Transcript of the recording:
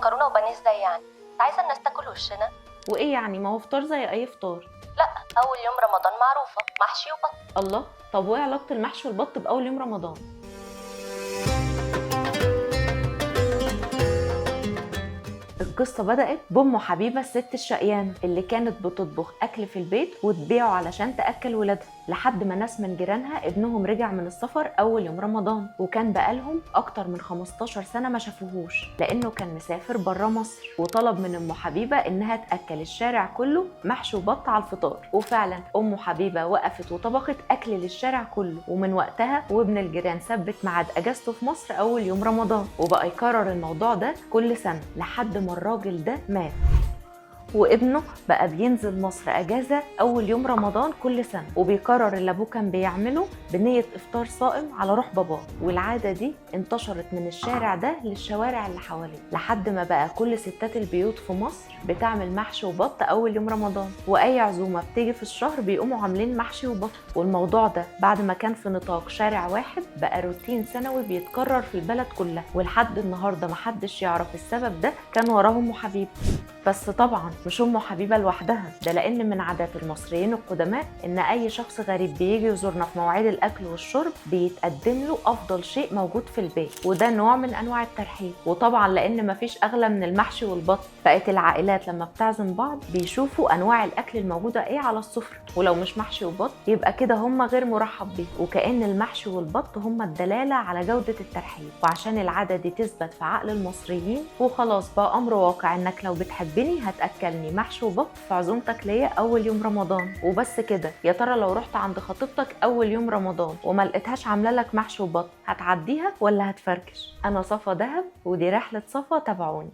مكرونه وبانيه ازاي يعني؟ انت عايزه الناس تاكل وشنا؟ وايه يعني؟ ما هو فطار زي اي فطار. لا، اول يوم رمضان معروفه محشي وبط. الله، طب وايه علاقه المحشي والبط باول يوم رمضان؟ القصة بدأت بأم حبيبة الست الشقيانة اللي كانت بتطبخ أكل في البيت وتبيعه علشان تأكل ولادها، لحد ما ناس من جيرانها ابنهم رجع من السفر أول يوم رمضان، وكان بقالهم أكتر من 15 سنة ما شافوهوش لأنه كان مسافر برا مصر، وطلب من أم حبيبة إنها تأكل الشارع كله محشي وبط على الفطار. وفعلا أم حبيبة وقفت وطبخت أكل للشارع كله، ومن وقتها وابن الجيران ثبت ميعاد أجازته في مصر أول يوم رمضان، وبقى يكرر الموضوع ده كل سنة لحد ما الراجل ده مات، وابنه بقى بينزل مصر اجازه اول يوم رمضان كل سنه، وبيكرر اللي ابوه كان بيعمله بنيه افطار صائم على روح باباه. والعاده دي انتشرت من الشارع ده للشوارع اللي حواليه، لحد ما بقى كل ستات البيوت في مصر بتعمل محشي وبط اول يوم رمضان، واي عزومه بتيجي في الشهر بيقوموا عاملين محشي وبط. والموضوع ده بعد ما كان في نطاق شارع واحد بقى روتين سنوي بيتكرر في البلد كلها، ولحد النهارده محدش يعرف السبب ده كان وراه ام حبيبه. بس طبعا مش ام حبيبه لوحدها، ده لان من عادات المصريين القدماء ان اي شخص غريب بيجي يزورنا في مواعيد الاكل والشرب بيتقدم له افضل شيء موجود في البيت، وده نوع من انواع الترحيب. وطبعا لان مفيش اغلى من المحشي والبط، بقت العائلات لما بتعزم بعض بيشوفوا انواع الاكل الموجوده ايه على السفره، ولو مش محشي وبط يبقى كده هم غير مرحب بيه، وكأن المحشي والبط هم الدلاله على جوده الترحيب. وعشان العاده دي تثبت في عقل المصريين وخلاص بقى امر واقع انك لو بتحبني هتاكلني محشي وبط في عزومتك ليا اول يوم رمضان. وبس كده، يا ترى لو رحت عند خطيبتك اول يوم رمضان وما لقيتهاش عامله لك محشي وبط هتعديها ولا هتفركش؟ انا صفا دهب ودي رحله صفا، تابعوني.